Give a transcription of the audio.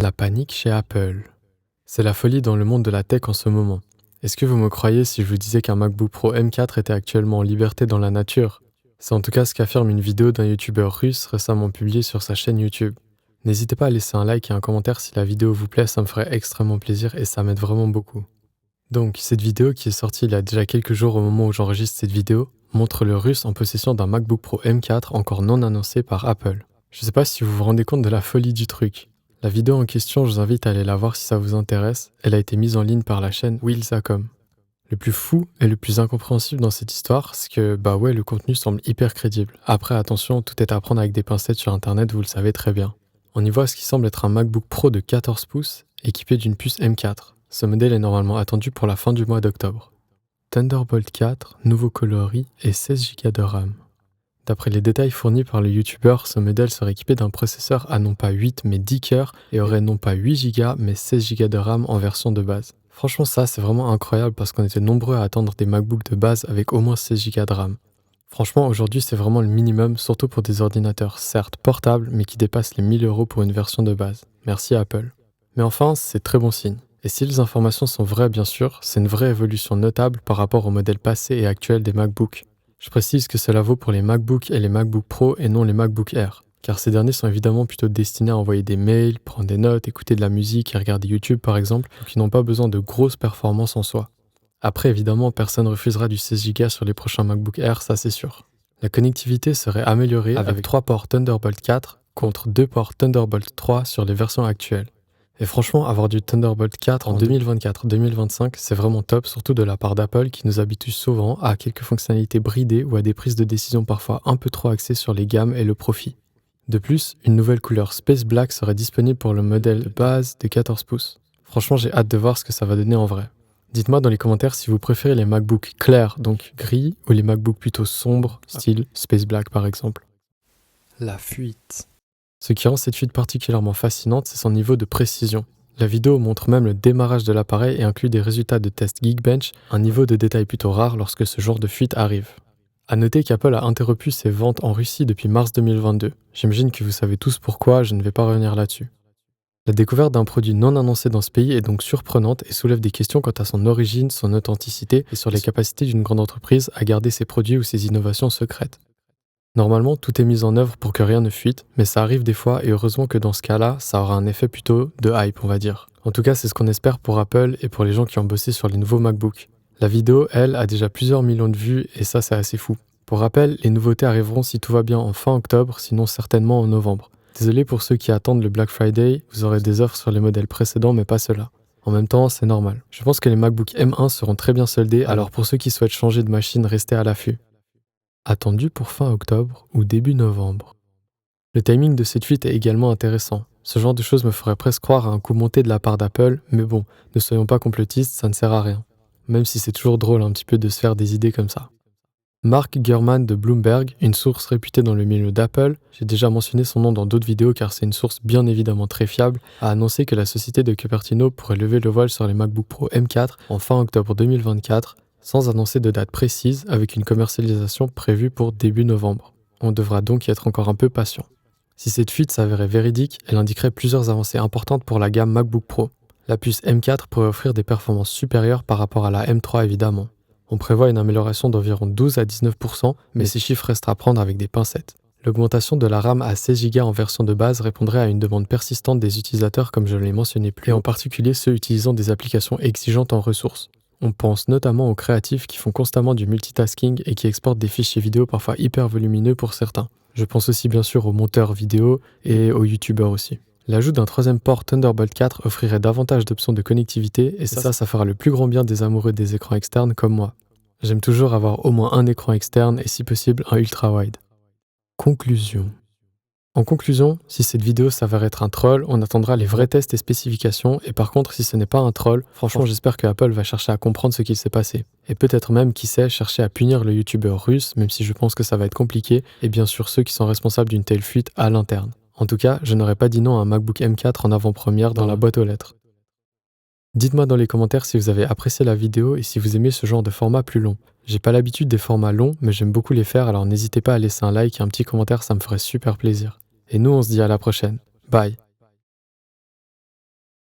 La panique chez Apple. C'est la folie dans le monde de la tech en ce moment. Est-ce que vous me croyez si je vous disais qu'un MacBook Pro M4 était actuellement en liberté dans la nature? C'est en tout cas ce qu'affirme une vidéo d'un youtubeur russe récemment publiée sur sa chaîne YouTube. N'hésitez pas à laisser un like et un commentaire si la vidéo vous plaît, ça me ferait extrêmement plaisir et ça m'aide vraiment beaucoup. Donc, cette vidéo qui est sortie il y a déjà quelques jours au moment où j'enregistre cette vidéo, montre le russe en possession d'un MacBook Pro M4 encore non annoncé par Apple. Je sais pas si vous vous rendez compte de la folie du truc. La vidéo en question, je vous invite à aller la voir si ça vous intéresse. Elle a été mise en ligne par la chaîne Wheelsacom. Le plus fou et le plus incompréhensible dans cette histoire, c'est que le contenu semble hyper crédible. Après, attention, tout est à prendre avec des pincettes sur internet, vous le savez très bien. On y voit ce qui semble être un MacBook Pro de 14 pouces équipé d'une puce M4. Ce modèle est normalement attendu pour la fin du mois d'octobre. Thunderbolt 4, nouveau coloris et 16 Go de RAM. D'après les détails fournis par le youtubeur, ce modèle serait équipé d'un processeur à non pas 8 mais 10 cœurs et aurait non pas 8 Go mais 16 Go de RAM en version de base. Franchement ça c'est vraiment incroyable parce qu'on était nombreux à attendre des MacBooks de base avec au moins 16 Go de RAM. Franchement aujourd'hui c'est vraiment le minimum, surtout pour des ordinateurs certes portables mais qui dépassent les 1000 € pour une version de base. Merci Apple. Mais enfin c'est très bon signe. Et si les informations sont vraies bien sûr, c'est une vraie évolution notable par rapport au modèle passé et actuel des MacBooks. Je précise que cela vaut pour les MacBooks et les MacBook Pro et non les MacBook Air, car ces derniers sont évidemment plutôt destinés à envoyer des mails, prendre des notes, écouter de la musique et regarder YouTube par exemple, donc ils n'ont pas besoin de grosses performances en soi. Après évidemment, personne ne refusera du 16 Go sur les prochains MacBook Air, ça c'est sûr. La connectivité serait améliorée avec 3 ports Thunderbolt 4 contre 2 ports Thunderbolt 3 sur les versions actuelles. Et franchement, avoir du Thunderbolt 4 en 2024-2025, c'est vraiment top, surtout de la part d'Apple qui nous habitue souvent à quelques fonctionnalités bridées ou à des prises de décision parfois un peu trop axées sur les gammes et le profit. De plus, une nouvelle couleur Space Black serait disponible pour le modèle de base de 14 pouces. Franchement, j'ai hâte de voir ce que ça va donner en vrai. Dites-moi dans les commentaires si vous préférez les MacBooks clairs, donc gris, ou les MacBooks plutôt sombres, style Space Black par exemple. La fuite. Ce qui rend cette fuite particulièrement fascinante, c'est son niveau de précision. La vidéo montre même le démarrage de l'appareil et inclut des résultats de tests Geekbench, un niveau de détail plutôt rare lorsque ce genre de fuite arrive. A noter qu'Apple a interrompu ses ventes en Russie depuis mars 2022. J'imagine que vous savez tous pourquoi, je ne vais pas revenir là-dessus. La découverte d'un produit non annoncé dans ce pays est donc surprenante et soulève des questions quant à son origine, son authenticité et sur les capacités d'une grande entreprise à garder ses produits ou ses innovations secrètes. Normalement, tout est mis en œuvre pour que rien ne fuite, mais ça arrive des fois et heureusement que dans ce cas-là, ça aura un effet plutôt de hype, on va dire. En tout cas, c'est ce qu'on espère pour Apple et pour les gens qui ont bossé sur les nouveaux MacBooks. La vidéo, elle, a déjà plusieurs millions de vues et ça, c'est assez fou. Pour rappel, les nouveautés arriveront si tout va bien en fin octobre, sinon certainement en novembre. Désolé pour ceux qui attendent le Black Friday, vous aurez des offres sur les modèles précédents, mais pas ceux-là. En même temps, c'est normal. Je pense que les MacBook M1 seront très bien soldés, alors pour ceux qui souhaitent changer de machine, restez à l'affût. Attendu pour fin octobre ou début novembre. Le timing de cette fuite est également intéressant. Ce genre de choses me ferait presque croire à un coup monté de la part d'Apple, mais bon, ne soyons pas complotistes, ça ne sert à rien. Même si c'est toujours drôle un petit peu de se faire des idées comme ça. Mark Gurman de Bloomberg, une source réputée dans le milieu d'Apple, j'ai déjà mentionné son nom dans d'autres vidéos car c'est une source bien évidemment très fiable, a annoncé que la société de Cupertino pourrait lever le voile sur les MacBook Pro M4 en fin octobre 2024, sans annoncer de date précise, avec une commercialisation prévue pour début novembre. On devra donc y être encore un peu patient. Si cette fuite s'avérait véridique, elle indiquerait plusieurs avancées importantes pour la gamme MacBook Pro. La puce M4 pourrait offrir des performances supérieures par rapport à la M3 évidemment. On prévoit une amélioration d'environ 12 à 19%, mais ces chiffres restent à prendre avec des pincettes. L'augmentation de la RAM à 16 Go en version de base répondrait à une demande persistante des utilisateurs comme je l'ai mentionné plus haut, et en particulier ceux utilisant des applications exigeantes en ressources. On pense notamment aux créatifs qui font constamment du multitasking et qui exportent des fichiers vidéo parfois hyper volumineux pour certains. Je pense aussi bien sûr aux monteurs vidéo et aux youtubeurs aussi. L'ajout d'un troisième port Thunderbolt 4 offrirait davantage d'options de connectivité et ça fera le plus grand bien des amoureux des écrans externes comme moi. J'aime toujours avoir au moins un écran externe et si possible un ultra-wide. Conclusion. En conclusion, si cette vidéo s'avère être un troll, on attendra les vrais tests et spécifications, et par contre si ce n'est pas un troll, franchement j'espère que Apple va chercher à comprendre ce qu'il s'est passé. Et peut-être même, qui sait, chercher à punir le youtubeur russe, même si je pense que ça va être compliqué, et bien sûr ceux qui sont responsables d'une telle fuite à l'interne. En tout cas, je n'aurais pas dit non à un MacBook M4 en avant-première dans la boîte aux lettres. Dites-moi dans les commentaires si vous avez apprécié la vidéo et si vous aimez ce genre de format plus long. J'ai pas l'habitude des formats longs, mais j'aime beaucoup les faire, alors n'hésitez pas à laisser un like et un petit commentaire, ça me ferait super plaisir. Et nous, on se dit à la prochaine. Bye.